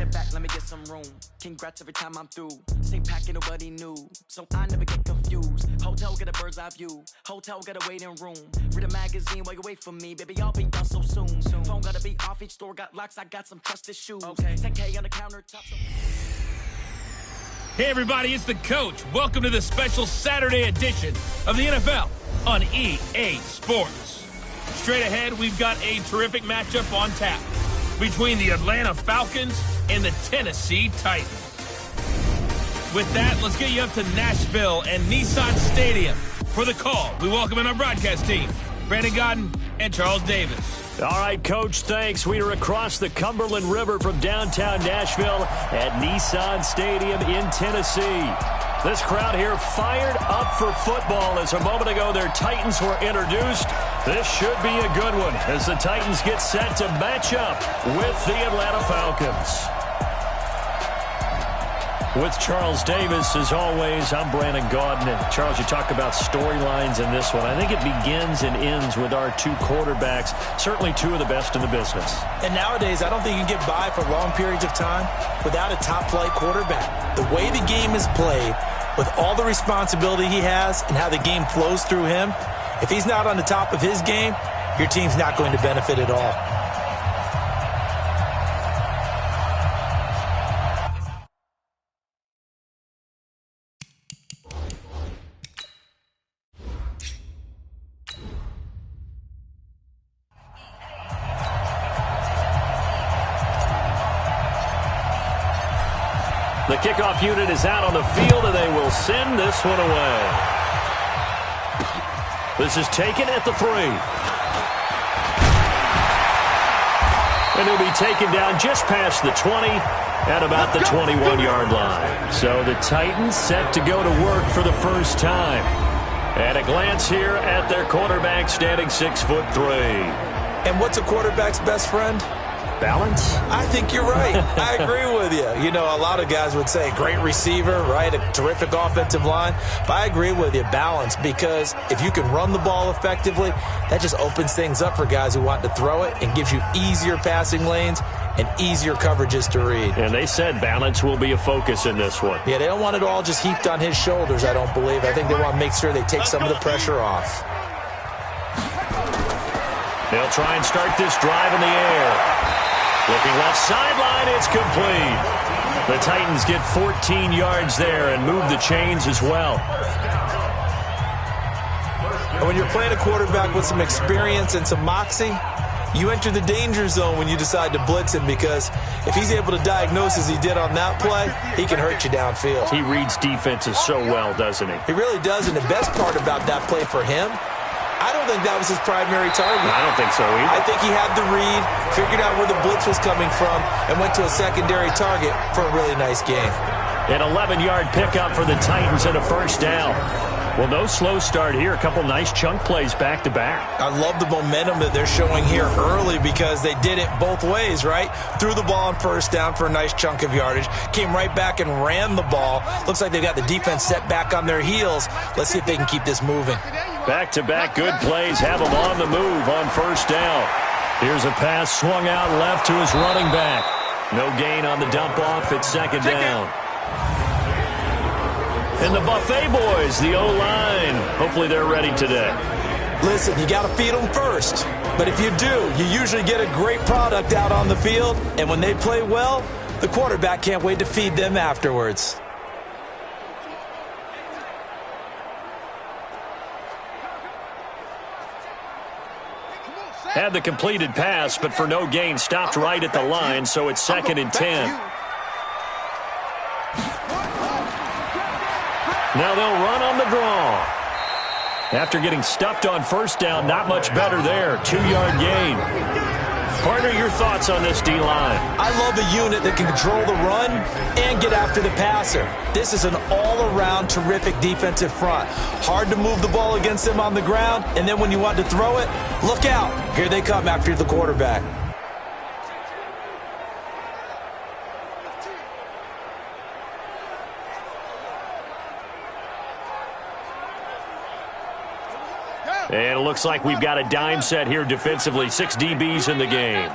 Step back, let me get some room. Congrats every time I'm through. Same packet, nobody knew, so I never get confused. Hotel, get a bird's eye view. Hotel, got a waiting room. Read a magazine while you wait for me. Baby, I'll be done so soon. Phone gotta be off, each store got locks. I got some trusted shoes. Okay. 10K on the countertop. Hey everybody, it's the coach. Welcome to the special Saturday edition of the NFL on EA Sports. Straight ahead, we've got a terrific matchup on tap between the Atlanta Falcons and the Tennessee Titans. With that, let's get you up to Nashville and Nissan Stadium for the call. We welcome in our broadcast team, Brandon Godden and Charles Davis. All right, Coach, thanks. We are across the Cumberland River from downtown Nashville at Nissan Stadium in Tennessee. This crowd here fired up for football as a moment ago their Titans were introduced. This should be a good one as the Titans get set to match up with the Atlanta Falcons. With Charles Davis, as always, I'm Brandon Gaudin. And Charles, you talk about storylines in this one. I think it begins and ends with our two quarterbacks, certainly two of the best in the business. And nowadays, I don't think you can get by for long periods of time without a top-flight quarterback. The way the game is played, with all the responsibility he has and how the game flows through him, if he's not on the top of his game, your team's not going to benefit at all. The kickoff unit is out on the field, and they will send this one away. This is taken at the 3. And he'll be taken down just past the 20 at about the 21-yard line. So the Titans set to go to work for the first time. At a glance here at their quarterback standing 6'3". And what's a quarterback's best friend? Balance? I think you're right. I agree with you. You know, a lot of guys would say great receiver, right? A terrific offensive line. But I agree with you, balance, because if you can run the ball effectively, that just opens things up for guys who want to throw it and gives you easier passing lanes and easier coverages to read. And they said balance will be a focus in this one. Yeah, they don't want it all just heaped on his shoulders, I don't believe. I think they want to make sure they take some of the pressure off. They'll try and start this drive in the air. Looking left sideline, it's complete. The Titans get 14 yards there and move the chains as well. And when you're playing a quarterback with some experience and some moxie, you enter the danger zone when you decide to blitz him, because if he's able to diagnose as he did on that play, he can hurt you downfield. He reads defenses so well, doesn't he? He really does, and the best part about that play for him, I don't think that was his primary target. I don't think so either. I think he had the read, figured out where the blitz was coming from, and went to a secondary target for a really nice game. An 11-yard pickup for the Titans and a first down. Well, no slow start here. A couple nice chunk plays back-to-back. I love the momentum that they're showing here early because they did it both ways, right? Threw the ball on first down for a nice chunk of yardage, came right back and ran the ball. Looks like they've got the defense set back on their heels. Let's see if they can keep this moving. Back-to-back good plays have them on the move on first down. Here's a pass swung out left to his running back. No gain on the dump-off. It's second down. And the Buffet boys, the O-line, hopefully they're ready today. Listen, you got to feed them first. But if you do, you usually get a great product out on the field. And when they play well, the quarterback can't wait to feed them afterwards. Had the completed pass, but for no gain, stopped right at the line, so it's second and 10. Now they'll run on the draw. After getting stuffed on first down, not much better there. 2-yard gain. Partner, your thoughts on this D-line? I love a unit that can control the run and get after the passer. This is an all-around terrific defensive front. Hard to move the ball against them on the ground, and then when you want to throw it, look out. Here they come after the quarterback. And it looks like we've got a dime set here defensively. 6 DBs in the game.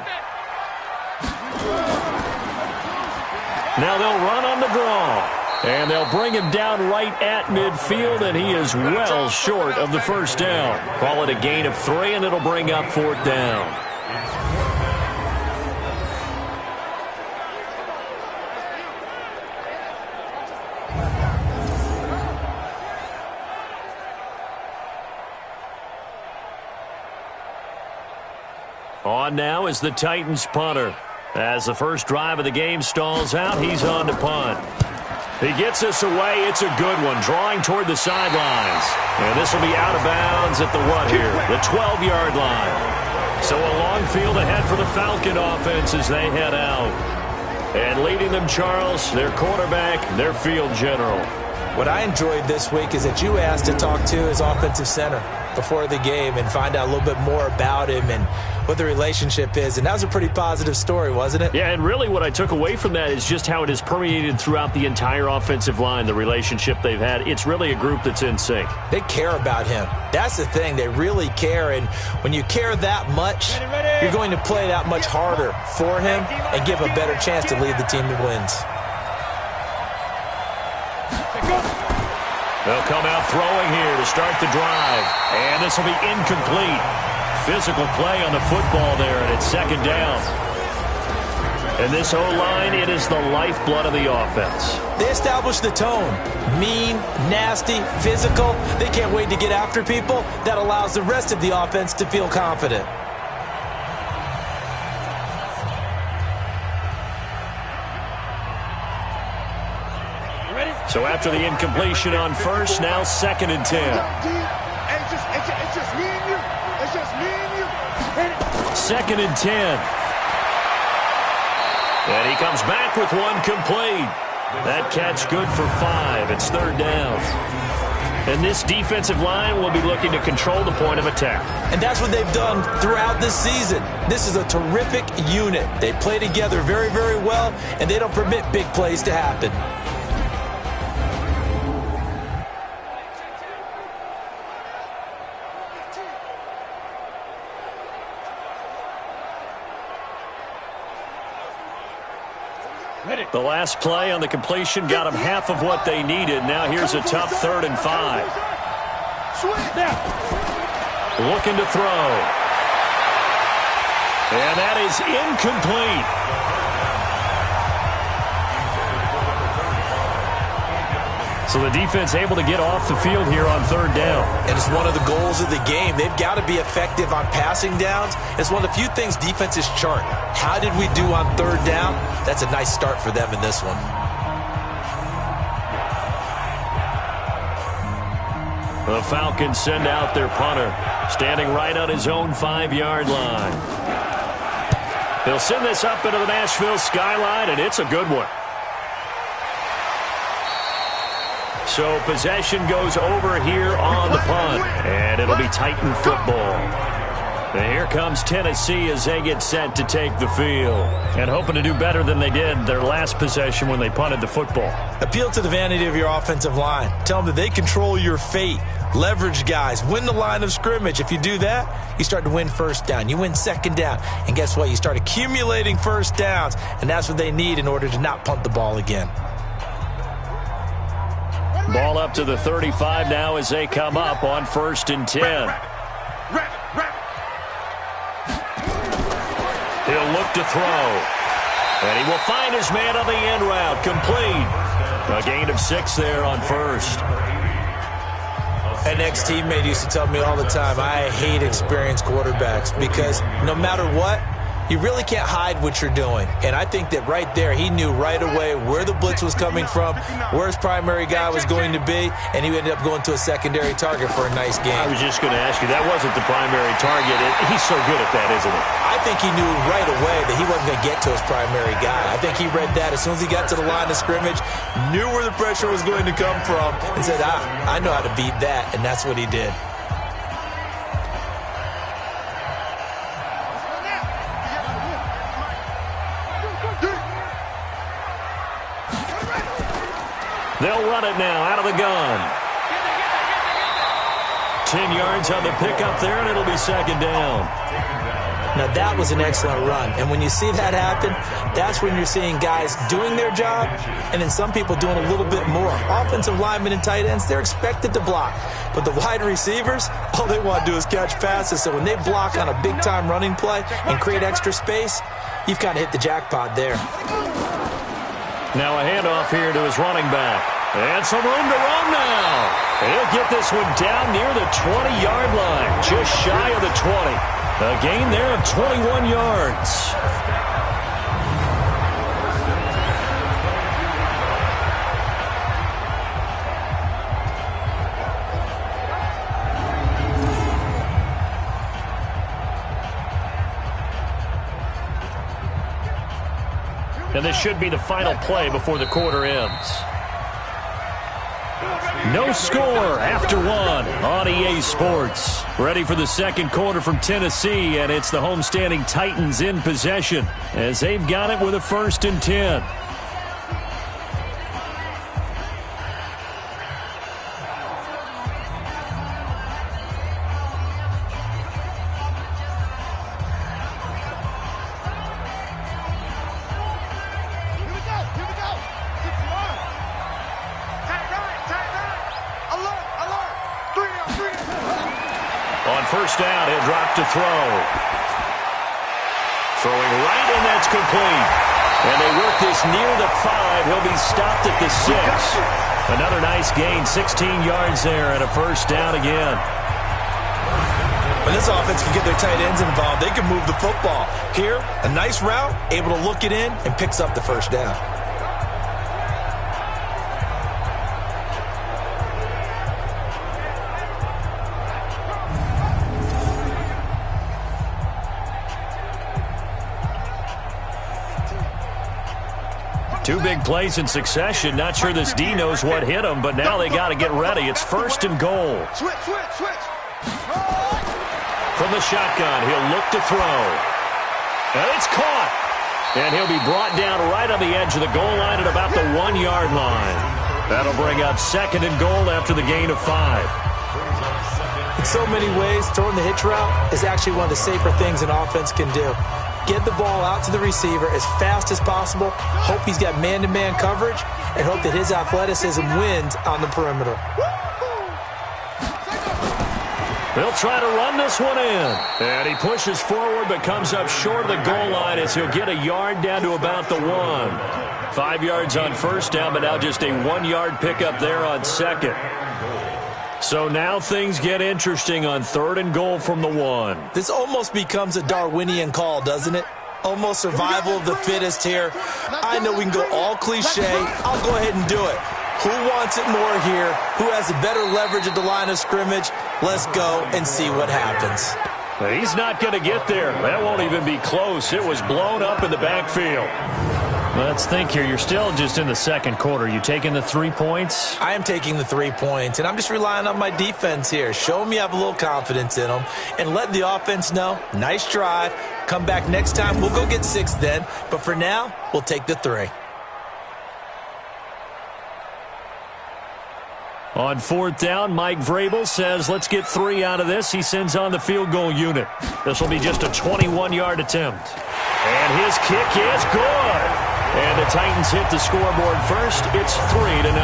Now they'll run on the draw. And they'll bring him down right at midfield, and he is well short of the first down. Call it a gain of 3, and it'll bring up 4th down. On now is the Titans punter. As the first drive of the game stalls out, he's on to punt. He gets this away. It's a good one, drawing toward the sidelines. And this will be out of bounds at the what here? The 12-yard line. So a long field ahead for the Falcon offense as they head out. And leading them, Charles, their quarterback, their field general. What I enjoyed this week is that you asked to talk to his offensive center before the game and find out a little bit more about him and what the relationship is. And that was a pretty positive story, wasn't it? Yeah, and really what I took away from that is just how it has permeated throughout the entire offensive line, the relationship they've had. It's really a group that's in sync. They care about him. That's the thing. They really care. And when you care that much, you're going to play that much harder for him and give him a better chance to lead the team that wins. They'll come out throwing here to start the drive. And this will be incomplete. Physical play on the football there, and it's 2nd down. And this O-line, it is the lifeblood of the offense. They establish the tone. Mean, nasty, physical. They can't wait to get after people. That allows the rest of the offense to feel confident. So after the incompletion on first, now 2nd and 10. It's just me and you. It's just me and you. 2nd and 10. And he comes back with one complete. That catch good for 5. It's 3rd down. And this defensive line will be looking to control the point of attack. And that's what they've done throughout this season. This is a terrific unit. They play together very, very well, and they don't permit big plays to happen. The last play on the completion got them half of what they needed. Now here's a tough 3rd and 5. Looking to throw. And that is incomplete. So the defense able to get off the field here on 3rd down. And it's one of the goals of the game. They've got to be effective on passing downs. It's one of the few things defenses chart. How did we do on 3rd down? That's a nice start for them in this one. The Falcons send out their punter, standing right on his own 5-yard line. He'll send this up into the Nashville skyline, and it's a good one. So possession goes over here on the punt, and it'll be Titan football. And here comes Tennessee as they get set to take the field, and hoping to do better than they did their last possession when they punted the football. Appeal to the vanity of your offensive line. Tell them that they control your fate. Leverage guys. Win the line of scrimmage. If you do that, you start to win 1st down. You win 2nd down. And guess what? You start accumulating 1st downs, and that's what they need in order to not punt the ball again. Ball up to the 35 now as they come up on 1st and 10. He'll look to throw. And he will find his man on the end route. Complete. A gain of 6 there on 1st. An ex-teammate used to tell me all the time, I hate experienced quarterbacks because no matter what, you really can't hide what you're doing. And I think that right there, he knew right away where the blitz was coming from, where his primary guy was going to be, and he ended up going to a secondary target for a nice game. I was just going to ask you, that wasn't the primary target. He's so good at that, isn't he? I think he knew right away that he wasn't going to get to his primary guy. I think he read that as soon as he got to the line of scrimmage, knew where the pressure was going to come from, and said, I know how to beat that, and that's what he did. They'll run it now out of the gun. 10 yards on the pickup there, and it'll be 2nd down. Now, that was an excellent run. And when you see that happen, that's when you're seeing guys doing their job and then some people doing a little bit more. Offensive linemen and tight ends, they're expected to block. But the wide receivers, all they want to do is catch passes. So when they block on a big-time running play and create extra space, you've kind of hit the jackpot there. Now a handoff here to his running back. And some room to run now. He'll get this one down near the 20-yard line, just shy of the 20. A gain there of 21 yards. And this should be the final play before the quarter ends. No score after one on EA Sports. Ready for the second quarter from Tennessee, and it's the homestanding Titans in possession as they've got it with a 1st and 10. First down, he'll drop to throw. Throwing right, and that's complete. And they work this near the 5. He'll be stopped at the 6. Another nice gain, 16 yards there, and a 1st down again. When this offense can get their tight ends involved, they can move the football. Here, a nice route, able to look it in, and picks up the 1st down. Two big plays in succession. Not sure this D knows what hit him, but now they got to get ready. It's 1st and goal. Switch. From the shotgun, he'll look to throw. And it's caught. And he'll be brought down right on the edge of the goal line at about the 1-yard line. That'll bring up 2nd and goal after the gain of 5. In so many ways, throwing the hitch route is actually one of the safer things an offense can do. Get the ball out to the receiver as fast as possible, hope he's got man-to-man coverage, and hope that his athleticism wins on the perimeter. They'll try to run this one in. And he pushes forward but comes up short of the goal line as he'll get a yard down to about the 1. 5 yards on 1st down, but now just a 1-yard pickup there on 2nd. So now things get interesting on 3rd and goal from the 1. This almost becomes a Darwinian call, doesn't it? Almost survival of the fittest here. I know we can go all cliche. I'll go ahead and do it. Who wants it more here? Who has a better leverage at the line of scrimmage? Let's go and see what happens. He's not going to get there. That won't even be close. It was blown up in the backfield. Let's think here. You're still just in the second quarter. You taking the 3 points? I am taking the 3 points, and I'm just relying on my defense here. Show me I have a little confidence in them, and let the offense know, nice drive. Come back next time. We'll go get 6 then. But for now, we'll take the 3. On 4th down, Mike Vrabel says, let's get 3 out of this. He sends on the field goal unit. This will be just a 21-yard attempt. And his kick is good. And the Titans hit the scoreboard first. It's 3-0.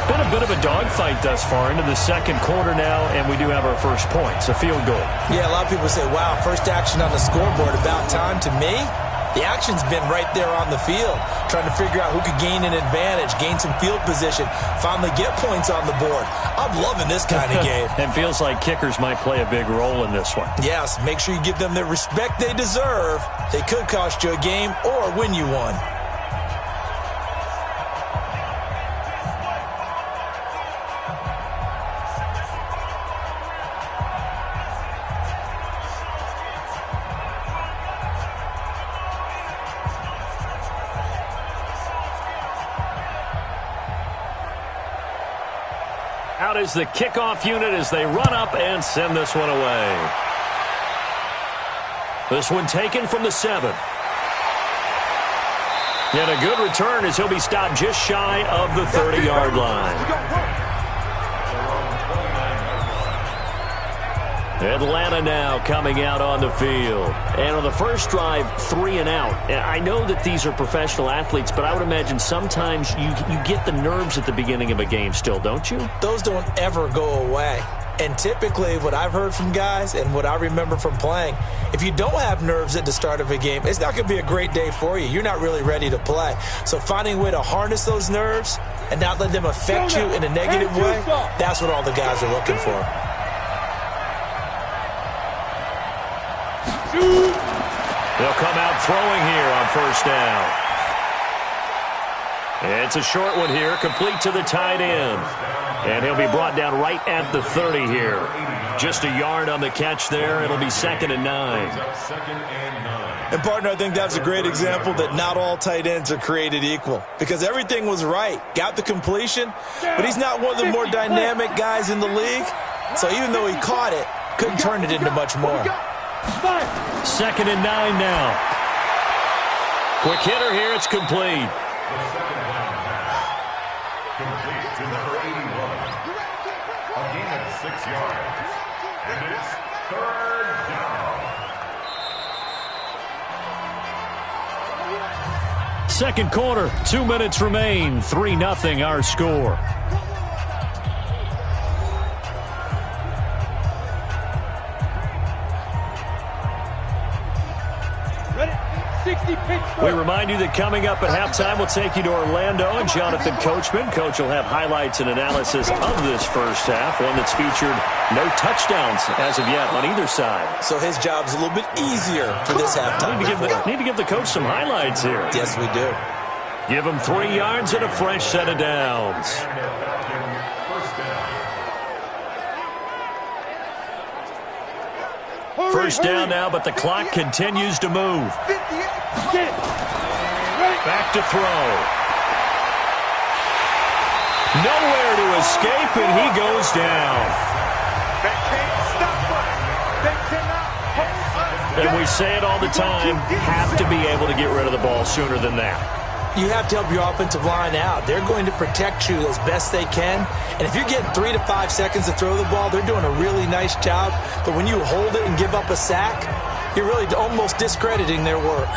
Been a bit of a dogfight thus far into the second quarter now, and we do have our first point. It's a field goal. Yeah, a lot of people say, wow, first action on the scoreboard, about time. To me, the action's been right there on the field, trying to figure out who could gain an advantage, gain some field position, finally get points on the board. I'm loving this kind of game. And feels like kickers might play a big role in this one. Yes, make sure you give them the respect they deserve. They could cost you a game or win you one. Out is the kickoff unit as they run up and send this one away. This one taken from the 7. And a good return as he'll be stopped just shy of the 30-yard line. Atlanta now coming out on the field. And on the first drive, 3 and out. And I know that these are professional athletes, but I would imagine sometimes you get the nerves at the beginning of a game still, don't you? Those don't ever go away. And typically what I've heard from guys and what I remember from playing, if you don't have nerves at the start of a game, it's not going to be a great day for you. You're not really ready to play. So finding a way to harness those nerves and not let them affect you in a negative way, that's what all the guys are looking for. They'll come out throwing here on first down. It's a short one here, complete to the tight end. And he'll be brought down right at the 30 here. Just a yard on the catch there. It'll be 2nd and 9. And, partner, I think that's a great example that not all tight ends are created equal. Because everything was right. Got the completion, but he's not one of the more dynamic guys in the league. So even though he caught it, couldn't turn it into much more. 2nd and 9 now. Quick hitter here. It's complete. Complete to number 81. A gain of 6 yards. And it's 3rd down. Second quarter, 2 minutes remain. 3-0 our score. We remind you that coming up at halftime, we'll take you to Orlando and Jonathan Coachman. Coach will have highlights and analysis of this first half, one that's featured no touchdowns as of yet on either side. So his job's a little bit easier for this halftime. Need to give the coach some highlights here. Yes, we do. Give him 3 yards and a fresh set of downs. First down now, but the clock continues to move. Back to throw. Nowhere to escape, and he goes down. And we say it all the time, have to be able to get rid of the ball sooner than that. You have to help your offensive line out. They're going to protect you as best they can. And if you're getting 3 to 5 seconds to throw the ball, they're doing a really nice job. But when you hold it and give up a sack, you're really almost discrediting their work.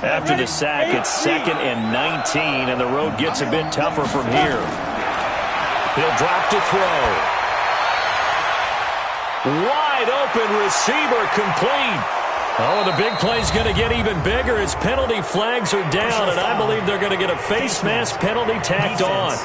After the sack, it's 2nd and 19, and the road gets a bit tougher from here. He'll drop to throw. Wide open receiver complete. Oh, the big play's going to get even bigger as penalty flags are down, and I believe they're going to get a face mask penalty tacked on.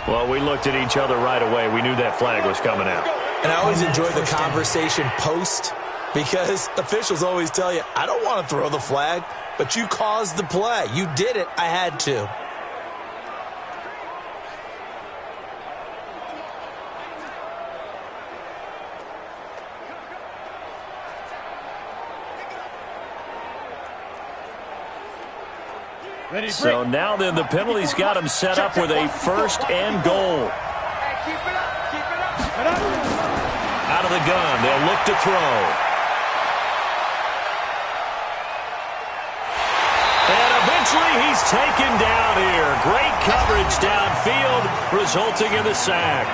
Well, we looked at each other right away. We knew that flag was coming out. And I always enjoy the conversation post, because officials always tell you, I don't want to throw the flag, but you caused the play. You did it. I had to. So now then, the penalty's got him set up with a 1st and goal. Out of the gun, they'll look to throw. And eventually he's taken down here. Great coverage downfield, resulting in the sack.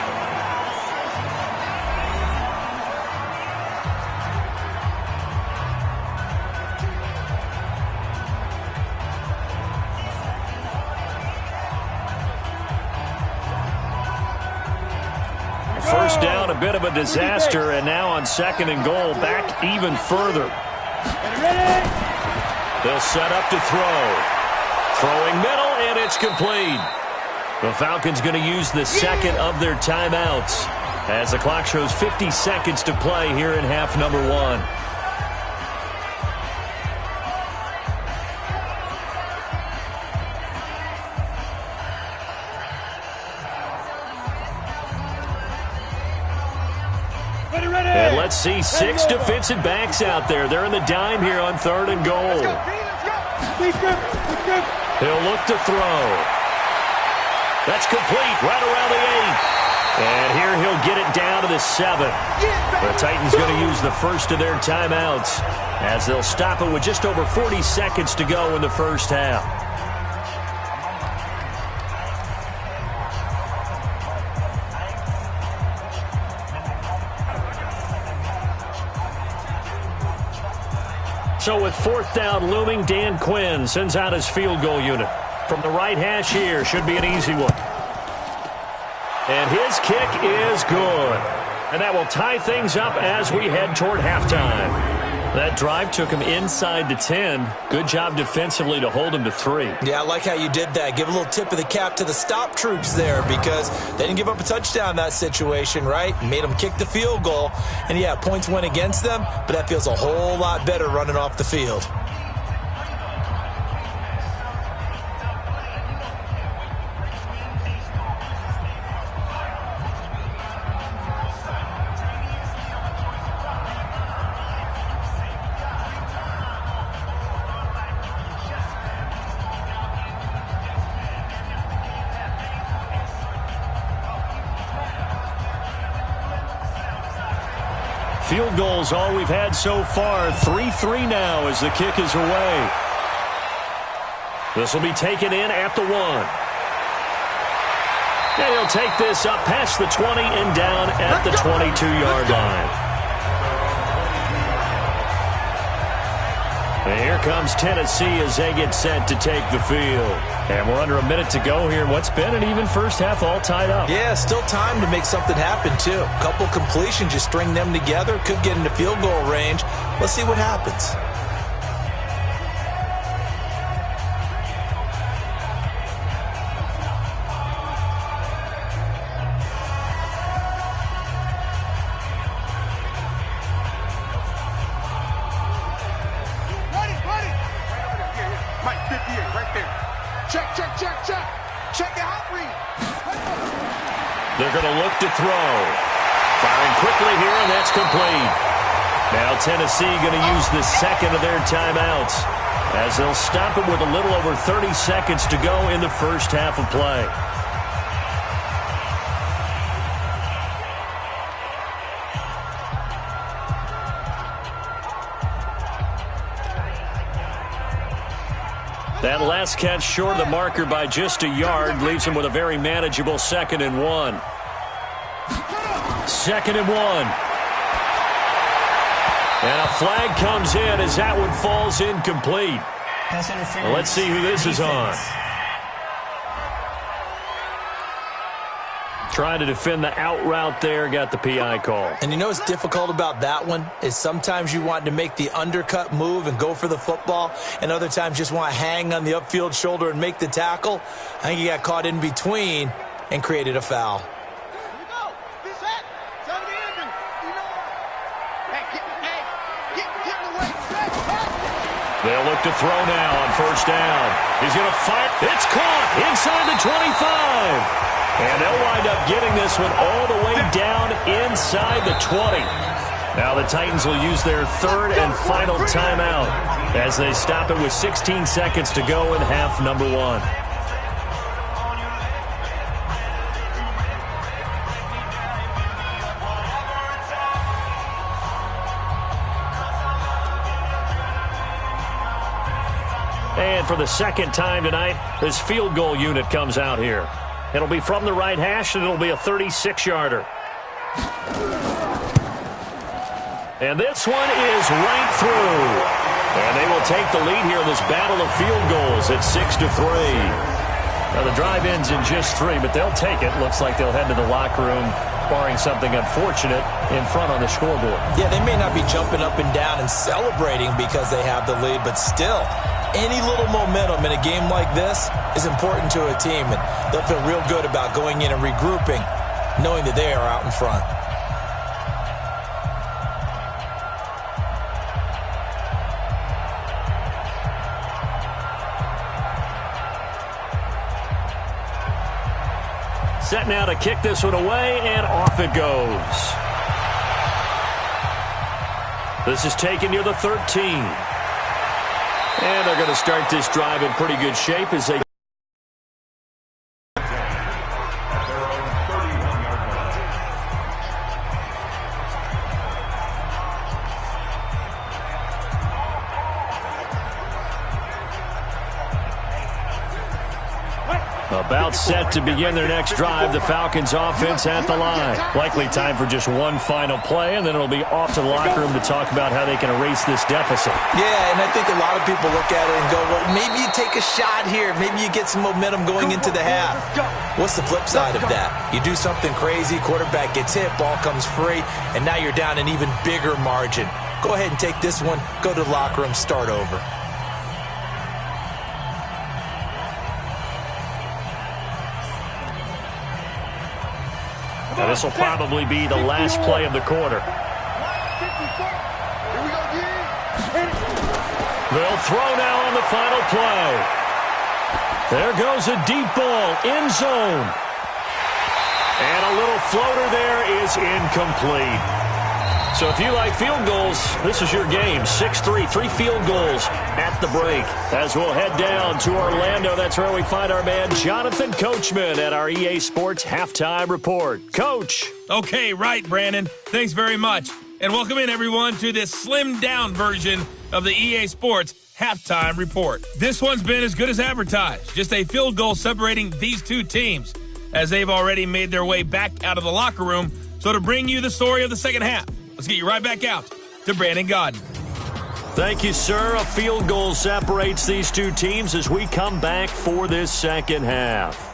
First down, a bit of a disaster, and now on 2nd and goal, back even further. They'll set up to throw. Throwing middle, and it's complete. The Falcons going to use the 2nd of their timeouts as the clock shows 50 seconds to play here in half number 1. And let's see 6 defensive backs out there. They're in the dime here on 3rd and goal. He'll look to throw. That's complete right around the 8. And here he'll get it down to the 7. The Titans going to use the first of their timeouts as they'll stop it with just over 40 seconds to go in the first half. So with 4th down looming, Dan Quinn sends out his field goal unit. From the right hash here, should be an easy one. And his kick is good. And that will tie things up as we head toward halftime. That drive took him inside the 10. Good job defensively to hold him to 3. Yeah, I like how you did that. Give a little tip of the cap to the stop troops there because they didn't give up a touchdown in that situation, right? Made them kick the field goal. And, yeah, points went against them, but that feels a whole lot better running off the field. Field goals all we've had so far. 3-3 now as the kick is away. This will be taken in at the 1. And he'll take this up past the 20 and down at the 22-yard line. And here comes Tennessee as they get set to take the field. And we're under a minute to go here. What's been an even first half all tied up. Yeah, still time to make something happen, too. A couple completions, you string them together, could get into field goal range. Let's see what happens. They're going to look to throw. Firing quickly here, and that's complete. Now Tennessee going to use the second of their timeouts as they'll stop it with a little over 30 seconds to go in the first half of play. That last catch short of the marker by just a yard leaves him with a very manageable 2nd and 1. 2nd and 1. And a flag comes in as that one falls incomplete. Well, let's see who this is on. Trying to defend the out route there, got the PI call. And you know what's difficult about that one is sometimes you want to make the undercut move and go for the football, and other times just want to hang on the upfield shoulder and make the tackle. I think he got caught in between and created a foul. They'll look to throw now on first down. He's going to fire. It's caught inside the 25. And they'll wind up getting this one all the way down inside the 20. Now the Titans will use their 3rd and final timeout as they stop it with 16 seconds to go in half number 1. And for the second time tonight, this field goal unit comes out here. It'll be from the right hash, and it'll be a 36-yarder. And this one is right through. And they will take the lead here in this battle of field goals at 6-3. Now, the drive ends in just 3, but they'll take it. Looks like they'll head to the locker room, barring something unfortunate, in front on the scoreboard. Yeah, they may not be jumping up and down and celebrating because they have the lead, but still, any little momentum in a game like this is important to a team, and they'll feel real good about going in and regrouping, knowing that they are out in front. Set now to kick this one away, and off it goes. This is taken near the 13. And they're going to start this drive in pretty good shape as they... About set to begin their next drive, the Falcons offense at the line. Likely time for just one final play, and then it'll be off to the locker room to talk about how they can erase this deficit. Yeah, and I think a lot of people look at it and go, well, maybe you take a shot here. Maybe you get some momentum going into the half. What's the flip side of that? You do something crazy, quarterback gets hit, ball comes free, and now you're down an even bigger margin. Go ahead and take this one, go to the locker room, start over. Now, this will probably be the last play of the quarter. They'll throw now on the final play. There goes a deep ball, end zone. And a little floater there is incomplete. So if you like field goals, this is your game. 6-3, 3 field goals at the break. As we'll head down to Orlando, that's where we find our man Jonathan Coachman at our EA Sports Halftime Report. Coach. Okay, right, Brandon. Thanks very much. And welcome in, everyone, to this slimmed-down version of the EA Sports Halftime Report. This one's been as good as advertised. Just a field goal separating these two teams, as they've already made their way back out of the locker room. So to bring you the story of the second half, let's get you right back out to Brandon Godden. Thank you, sir. A field goal separates these two teams as we come back for this second half.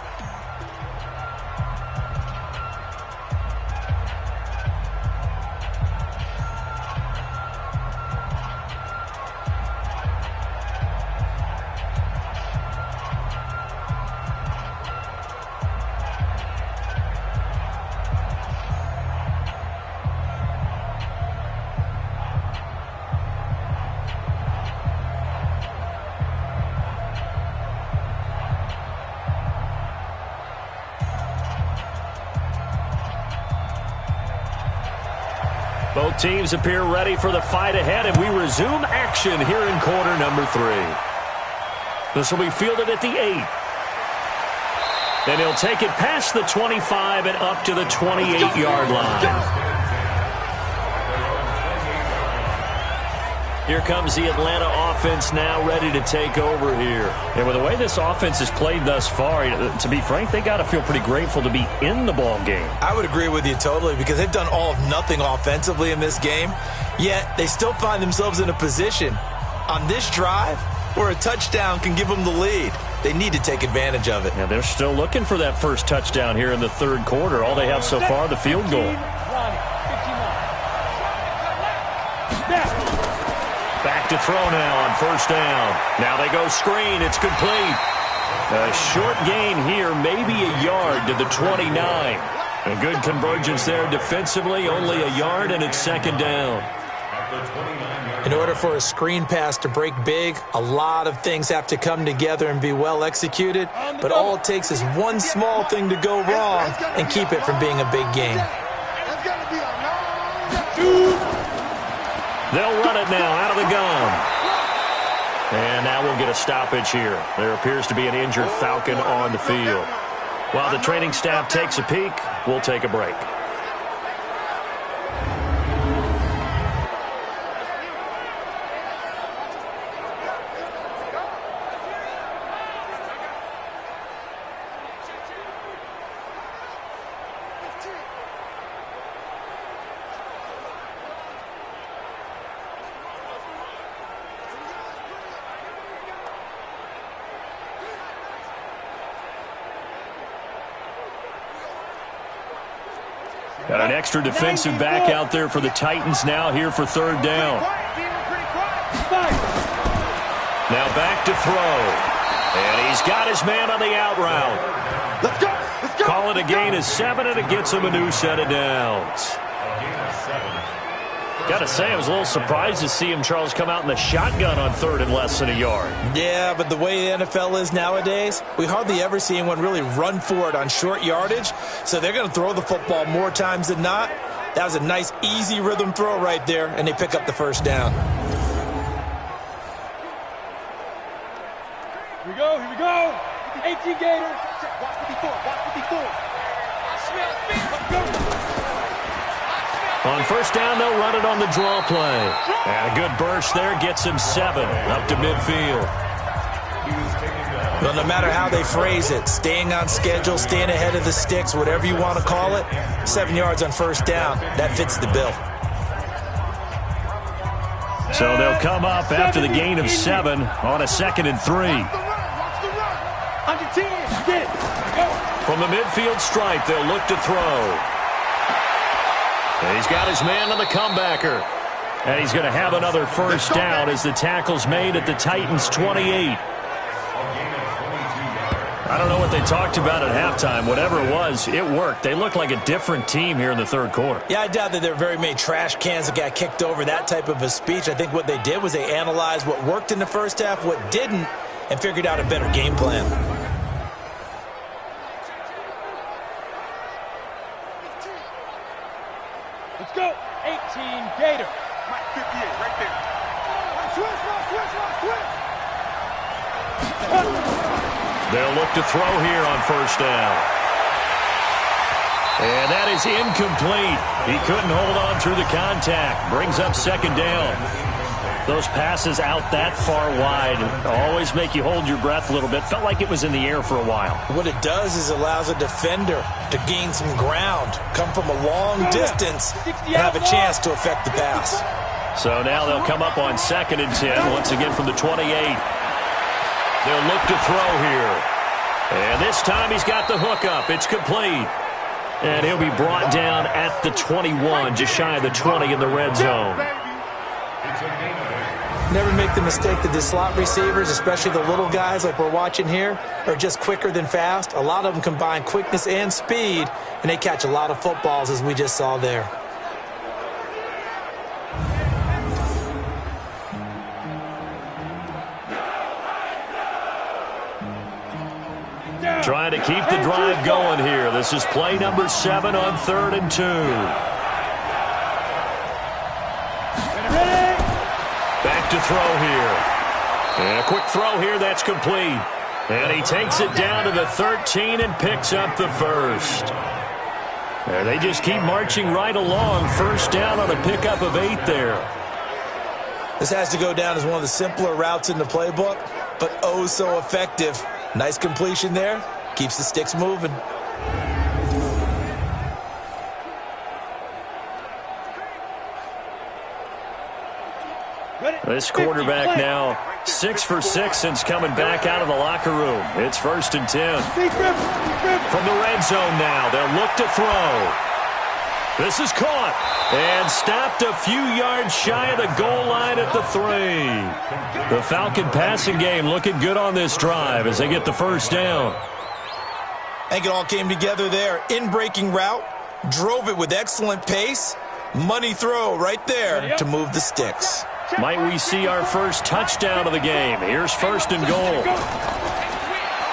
Both teams appear ready for the fight ahead, and we resume action here in quarter number 3. This will be fielded at the 8. And he'll take it past the 25 and up to the 28-yard line. Here comes the Atlanta offense now ready to take over here. And with the way this offense has played thus far, to be frank, they got to feel pretty grateful to be in the ball game. I would agree with you totally because they've done all of nothing offensively in this game, yet they still find themselves in a position on this drive where a touchdown can give them the lead. They need to take advantage of it. Yeah, they're still looking for that first touchdown here in the third quarter. All they have so far, the field goal. Back to throw now on first down. Now they go screen. It's complete. A short gain here, maybe a yard to the 29. A good convergence there defensively, only a yard, and it's second down. In order for a screen pass to break big, a lot of things have to come together and be well executed, but all it takes is one small thing to go wrong and keep it from being a big game. They'll run it now out of the gun. And now we'll get a stoppage here. There appears to be an injured Falcon on the field. While the training staff takes a peek, we'll take a break. Got an extra defensive back out there for the Titans now here for third down. Now back to throw. And he's got his man on the out route. Let's go. Let's go. Call it a gain of 7, and it gets him a new set of downs. Got to say, I was a little surprised to see him, Charles, come out in the shotgun on third and less than a yard. Yeah, but the way the NFL is nowadays, we hardly ever see anyone really run for it on short yardage, so they're going to throw the football more times than not. That was a nice, easy rhythm throw right there, and they pick up the first down. Here we go, here we go. 18 Gators. Watch 54, watch 54. Let's go. On first down, they'll run it on the draw play. And a good burst there gets him 7 up to midfield. Well, no matter how they phrase it, staying on schedule, staying ahead of the sticks, whatever you want to call it, 7 yards on first down, that fits the bill. So they'll come up after the gain of 7 on a 2nd and 3. From the midfield stripe, they'll look to throw. And he's got his man on the comebacker. And he's going to have another first down as the tackle's made at the Titans' 28. I don't know what they talked about at halftime. Whatever it was, it worked. They looked like a different team here in the third quarter. Yeah, I doubt that there were very many trash cans that got kicked over, that type of a speech. I think what they did was they analyzed what worked in the first half, what didn't, and figured out a better game plan. Let's go. 18 Gator. 58 right there. Switch. They'll look to throw here on first down. And that is incomplete. He couldn't hold on through the contact. Brings up 2nd down. Those passes out that far wide always make you hold your breath a little bit. Felt like it was in the air for a while. What it does is allows a defender to gain some ground, come from a long distance, and have a chance to affect the pass. So now they'll come up on 2nd and 10, once again from the 28. They'll look to throw here. And this time he's got the hook up. It's complete. And he'll be brought down at the 21, just shy of the 20 in the red zone. Never make the mistake that the slot receivers, especially the little guys like we're watching here, are just quicker than fast. A lot of them combine quickness and speed, and they catch a lot of footballs, as we just saw there. Trying to keep the drive going here. This is play number 7 on 3rd and 2. Back to throw here. And a quick throw here, that's complete. And he takes it down to the 13 and picks up the first. And they just keep marching right along. First down on a pickup of 8 there. This has to go down as one of the simpler routes in the playbook, but oh so effective. Nice completion there. Keeps the sticks moving. This quarterback now 6 for 6 since coming back out of the locker room. It's 1st and 10. From the red zone now, they'll look to throw. This is caught and stopped a few yards shy of the goal line at the 3. The Falcon passing game looking good on this drive as they get the first down. I think it all came together there. In-breaking route, drove it with excellent pace. Money throw right there to move the sticks. Might we see our first touchdown of the game? Here's 1st and goal.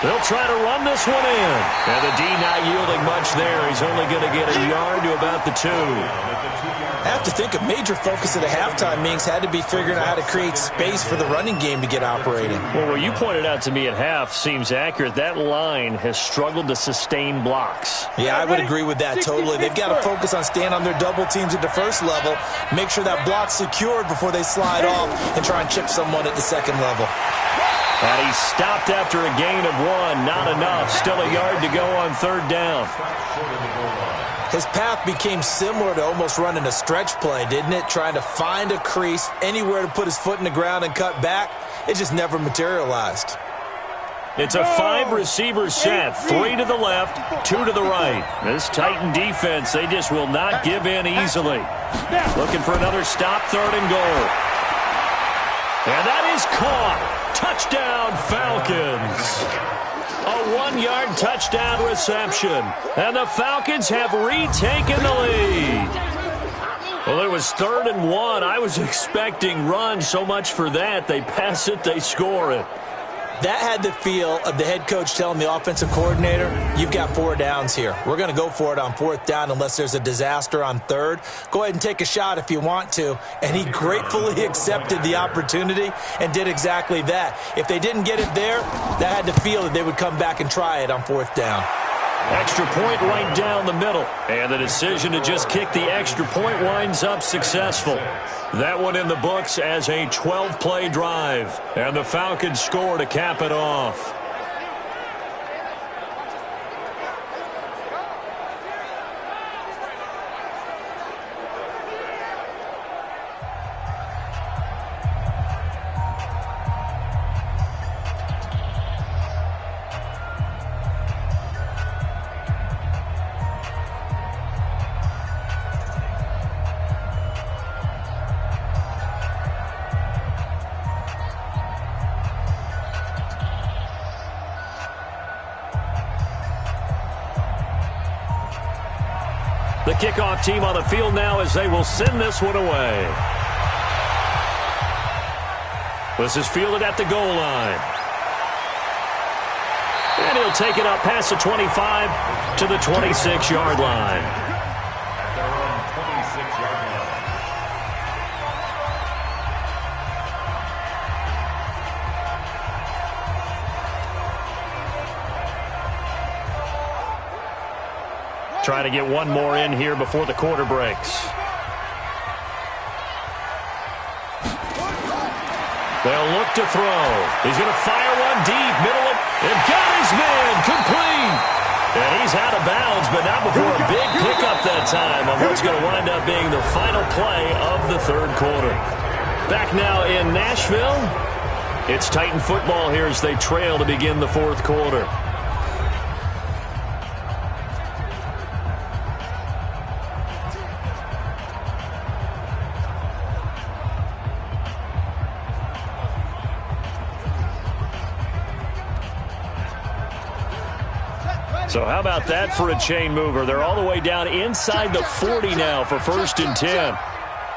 They'll try to run this one in. And the D not yielding much there. He's only going to get a yard to about the 2. I have to think a major focus of the halftime meetings had to be figuring out how to create space for the running game to get operating. Well, what you pointed out to me at half seems accurate. That line has struggled to sustain blocks. Yeah, I would agree with that totally. They've got to focus on staying on their double teams at the first level, make sure that block's secured before they slide off and try and chip someone at the second level. And he stopped after a gain of 1. Not enough. Still a yard to go on 3rd down. His path became similar to almost running a stretch play, didn't it? Trying to find a crease, anywhere to put his foot in the ground and cut back. It just never materialized. It's a 5-receiver set. 3 to the left, 2 to the right. This Titan defense, they just will not give in easily. Looking for another stop, 3rd and goal. And that is caught. Touchdown, Falcons. A 1-yard touchdown reception. And the Falcons have retaken the lead. Well, it was 3rd and 1. I was expecting run. So much for that. They pass it, they score it. That had the feel of the head coach telling the offensive coordinator, you've got 4 downs here. We're going to go for it on 4th down unless there's a disaster on 3rd. Go ahead and take a shot if you want to. And he gratefully accepted the opportunity and did exactly that. If they didn't get it there, that had the feel that they would come back and try it on 4th down. Extra point right down the middle. And the decision to just kick the extra point winds up successful. That one in the books as a 12-play drive. And the Falcons score to cap it off. the kickoff team on the field now as they will send this one away. This is fielded at the goal line. And he'll take it up past the 25 to the 26-yard line. At their own 26-yard line. Try to get one more in here before the quarter breaks. They'll look to throw. He's going to fire one deep, middle of, and got his man complete. And he's out of bounds, but not before a big pickup that time on what's going to wind up being the final play of the third quarter. Back now in Nashville, it's Titan football here as they trail to begin the fourth quarter. So how about that for a chain mover? They're all the way down inside the 40 now for 1st and 10.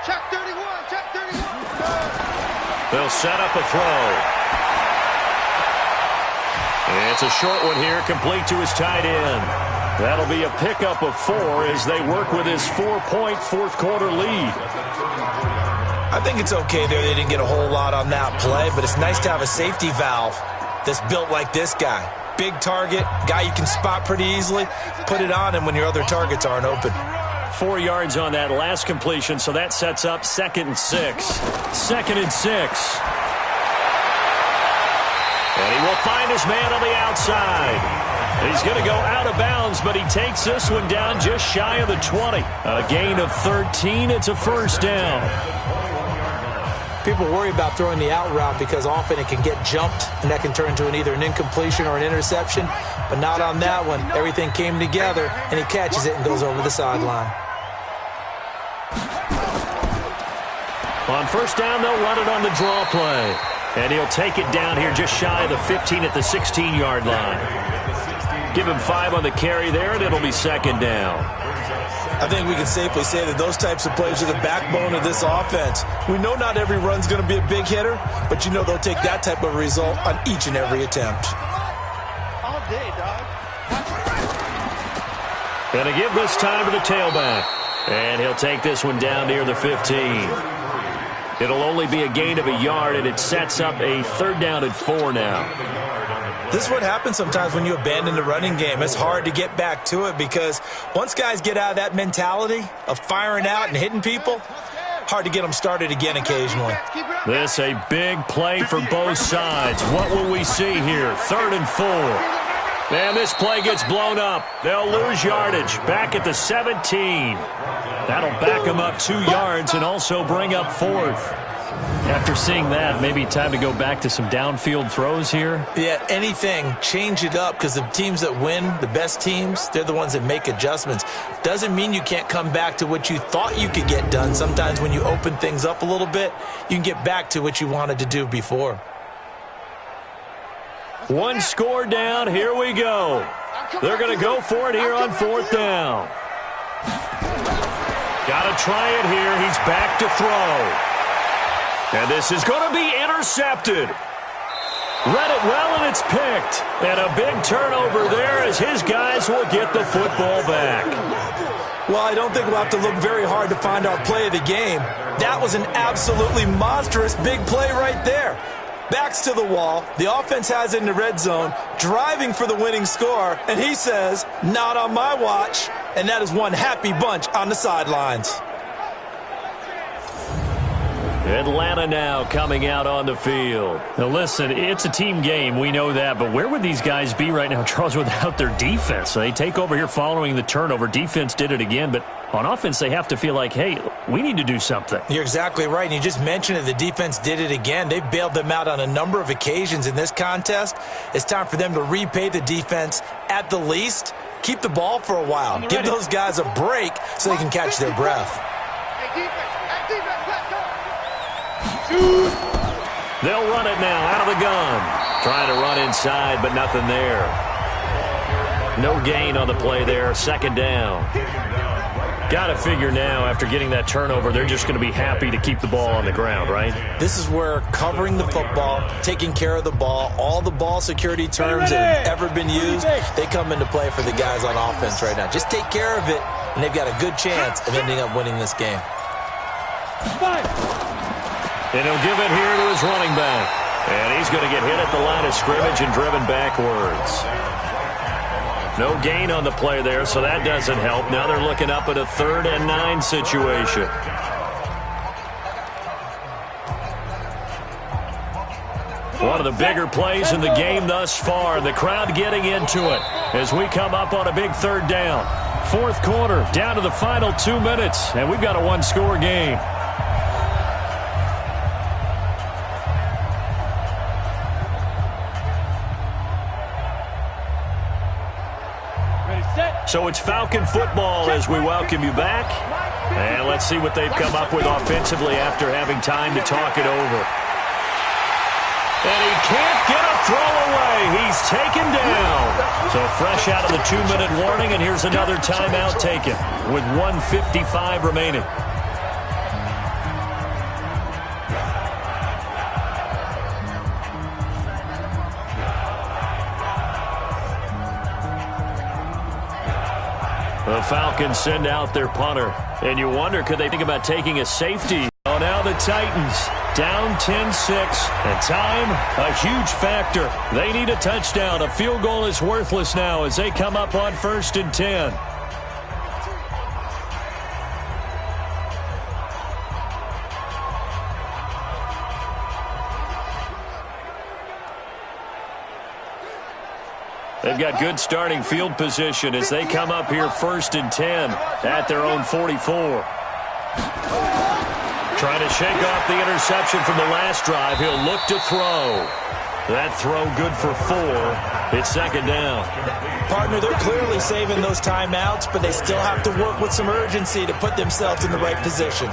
Check 31, check 31. They'll set up a throw. It's a short one here, complete to his tight end. That'll be a pickup of 4 as they work with his 4-point fourth quarter lead. I think it's okay there. They didn't get a whole lot on that play, but it's nice to have a safety valve that's built like this guy. Big target, guy you can spot pretty easily. Put it on him when your other targets aren't open. 4 yards on that last completion, so that sets up 2nd and 6. 2nd and 6. And he will find his man on the outside. He's going to go out of bounds, but he takes this one down just shy of the 20. A gain of 13. It's a first down. People worry about throwing the out route because often it can get jumped, and that can turn into either an incompletion or an interception. But not on that one. Everything came together, and he catches it and goes over the sideline. On first down, they'll run it on the draw play. And he'll take it down here just shy of the 15 at the 16-yard line. Give him 5 on the carry there, and it'll be 2nd down. I think we can safely say that those types of plays are the backbone of this offense. We know not every run's going to be a big hitter, but you know they'll take that type of result on each and every attempt. All day, dog. Gonna give this time to the tailback. And he'll take this one down near the 15. It'll only be a gain of a yard, and it sets up a 3rd down and 4 now. This is what happens sometimes when you abandon the running game. It's hard to get back to it because once guys get out of that mentality of firing out and hitting people, hard to get them started again occasionally. This a big play for both sides. What will we see here? 3rd and 4. And this play gets blown up. They'll lose yardage. Back at the 17. That'll back them up 2 yards and also bring up 4th. After seeing that, maybe time to go back to some downfield throws here. Yeah, anything. Change it up because the teams that win, the best teams, they're the ones that make adjustments. Doesn't mean you can't come back to what you thought you could get done. Sometimes when you open things up a little bit, you can get back to what you wanted to do before. 1 score down. Here we go. They're going to go for it here on 4th down. Got to try it here. He's back to throw. And this is going to be intercepted. Read it well, and it's picked. And a big turnover there as his guys will get the football back. Well, I don't think we'll have to look very hard to find our play of the game. That was an absolutely monstrous big play right there. Backs to the wall. The offense has it in the red zone, driving for the winning score. And he says, not on my watch. And that is one happy bunch on the sidelines. Atlanta now coming out on the field. Now listen, it's a team game, we know that, but where would these guys be right now, Charles, without their defense? So they take over here following the turnover. Defense did it again, but on offense they have to feel like, hey, we need to do something. You're exactly right, and you just mentioned it. The defense did it again. They bailed them out on a number of occasions in this contest. It's time for them to repay the defense at the least. Keep the ball for a while. Give those guys a break so they can catch their breath. Hey, defense, let's go. They'll run it now out of the gun. Trying to run inside, but nothing there. No gain on the play there. 2nd down. Got to figure now, after getting that turnover, they're just going to be happy to keep the ball on the ground, right? This is where covering the football, taking care of the ball, all the ball security terms that have ever been used, they come into play for the guys on offense right now. Just take care of it, and they've got a good chance of ending up winning this game. And he'll give it here to his running back. And he's going to get hit at the line of scrimmage and driven backwards. No gain on the play there, so that doesn't help. Now they're looking up at a 3rd and 9 situation. One of the bigger plays in the game thus far. The crowd getting into it as we come up on a big 3rd down. 4th quarter, down to the final 2 minutes, and we've got a 1-score game. So it's Falcon football as we welcome you back. And let's see what they've come up with offensively after having time to talk it over. And he can't get a throw away. He's taken down. So fresh out of the 2-minute warning, and here's another timeout taken with 1:55 remaining. The Falcons send out their punter. And you wonder, could they think about taking a safety? Oh, now the Titans down 10-6. And time, a huge factor. They need a touchdown. A field goal is worthless now as they come up on 1st and 10. They've got good starting field position as they come up here 1st and 10 at their own 44. Trying to shake off the interception from the last drive. He'll look to throw. That throw good for 4. It's 2nd down. Partner, they're clearly saving those timeouts, but they still have to work with some urgency to put themselves in the right position.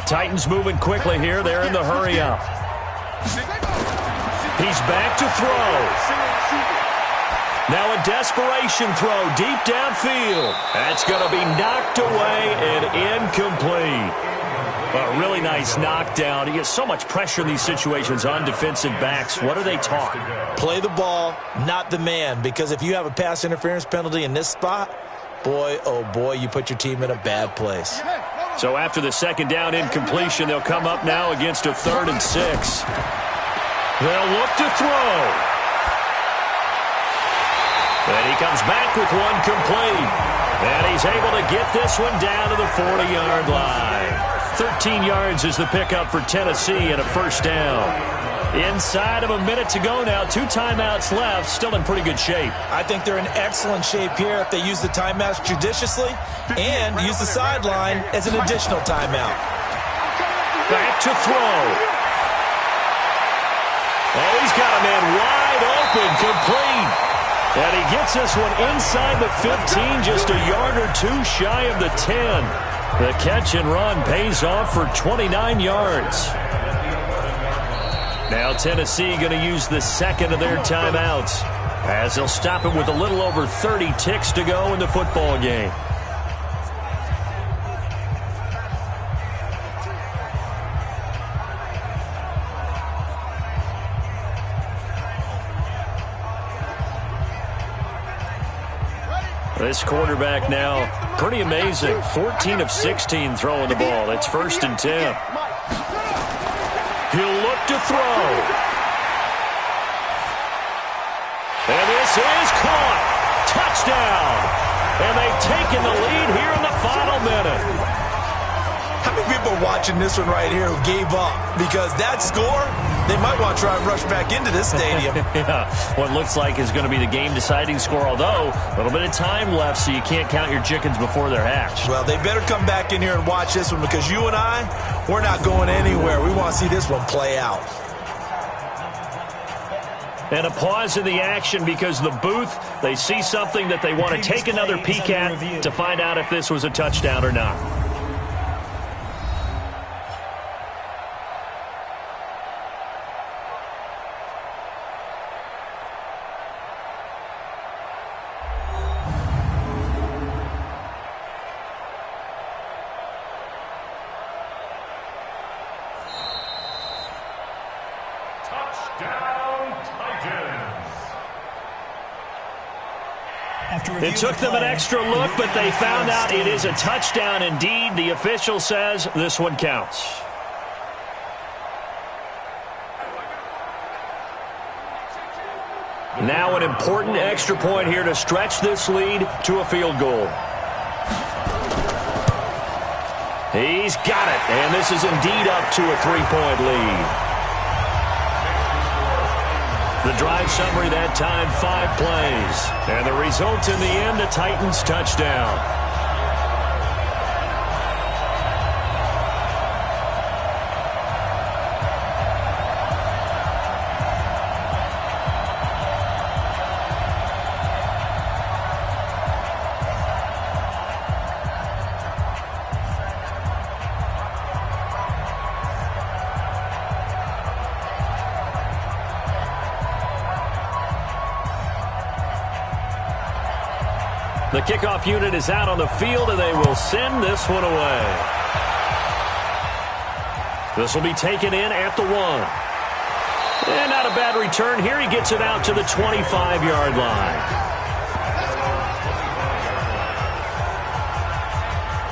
Titans moving quickly here. They're in the hurry up. He's back to throw. Now a desperation throw deep downfield. That's going to be knocked away and incomplete. A really nice knockdown. He gets so much pressure in these situations on defensive backs. What are they taught? Play the ball, not the man, because if you have a pass interference penalty in this spot, boy, oh boy, you put your team in a bad place. So after the 2nd down incompletion, they'll come up now against a 3rd and 6. They'll look to throw. And he comes back with one complete. And he's able to get this one down to the 40-yard line. 13 yards is the pickup for Tennessee and a 1st down. Inside of a minute to go now. 2 timeouts left. Still in pretty good shape. I think they're in excellent shape here if they use the timeouts judiciously and use the sideline as an additional timeout. Back to throw. Oh, he's got a man wide open, complete. And he gets this one inside the 15, just a yard or 2 shy of the 10. The catch and run pays off for 29 yards. Now Tennessee going to use the 2nd of their timeouts as they'll stop it with a little over 30 ticks to go in the football game. This quarterback now, pretty amazing. 14 of 16 throwing the ball. It's 1st and 10. He'll look to throw. And this is caught. Touchdown. And they've taken the lead here in the final minute. How many people are watching this one right here who gave up? Because that score, they might want to try and rush back into this stadium. Yeah, what looks like is going to be the game-deciding score, although a little bit of time left, so you can't count your chickens before they're hatched. Well, they better come back in here and watch this one because you and I, we're not going anywhere. We want to see this one play out. And a pause in the action because the booth, they see something that they want to take another peek at to find out if this was a touchdown or not. Touchdown, Titans. It took them an extra look, but they found out it is a touchdown indeed. The official says this one counts. Now an important extra point here to stretch this lead to a field goal. He's got it, and this is indeed up to a 3-point lead. The drive summary that time, 5 plays. And the result in the end, a Titans touchdown. The kickoff unit is out on the field, and they will send this one away. This will be taken in at the 1. And not a bad return here. He gets it out to the 25-yard line.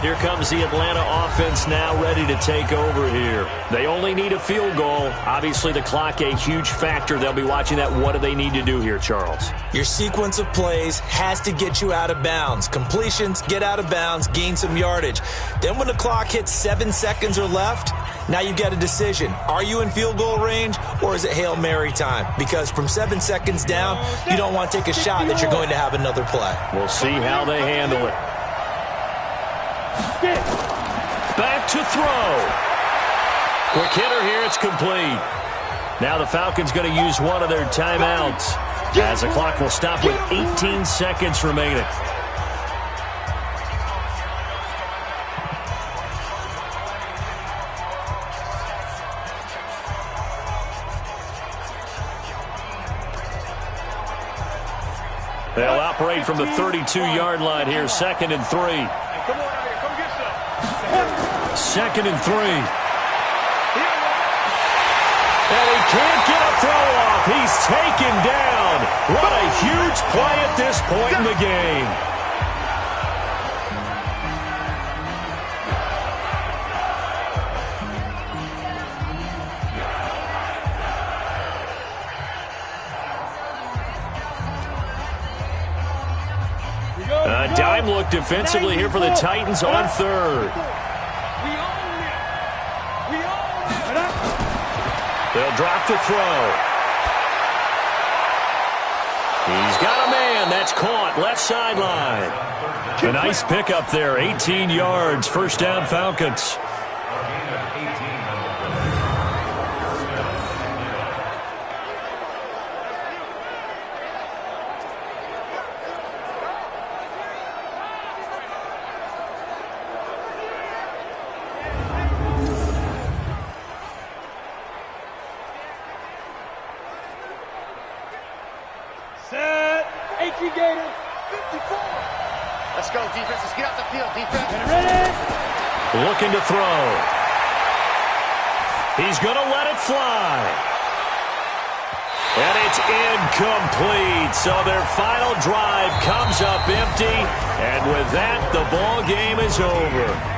Here comes the Atlanta offense now ready to take over here. They only need a field goal. Obviously, the clock a huge factor. They'll be watching that. What do they need to do here, Charles? Your sequence of plays has to get you out of bounds. Completions, get out of bounds, gain some yardage. Then when the clock hits 7 seconds or left, now you get a decision. Are you in field goal range, or is it Hail Mary time? Because from 7 seconds down, you don't want to take a shot that you're going to have another play. We'll see how they handle it. Back to throw. Quick hitter here. It's complete. Now the Falcons going to use one of their timeouts as the clock will stop with 18 seconds remaining. They'll operate from the 32-yard line here. 2nd and 3. Come on out here. Come get some. 2nd and 3. And he can't get a throw off. He's taken down. What a huge play at this point in the game. A dime look defensively here for the Titans on 3rd. They'll drop the throw. He's got a man. That's caught. Left sideline. A nice pickup there. 18 yards. First down, Falcons. Let's go, defense. Let's get out the field, defense. Looking to throw. He's going to let it fly. And it's incomplete. So their final drive comes up empty. And with that, the ball game is over.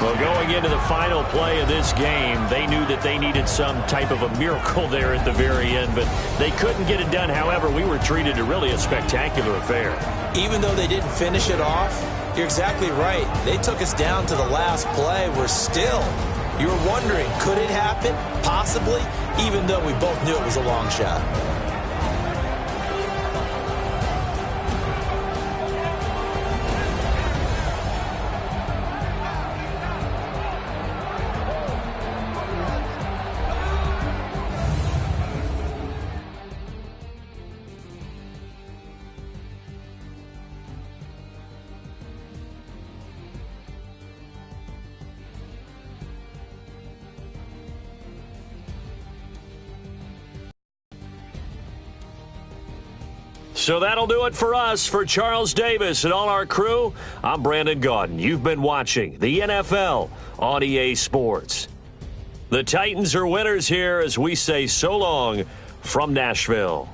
Well, going into the final play of this game, they knew that they needed some type of a miracle there at the very end, but they couldn't get it done. However, we were treated to really a spectacular affair. Even though they didn't finish it off, you're exactly right. They took us down to the last play. We're still, you were wondering, could it happen? Possibly, even though we both knew it was a long shot. So that'll do it for us. For Charles Davis and all our crew, I'm Brandon Gaudin. You've been watching the NFL on EA Sports. The Titans are winners here as we say so long from Nashville.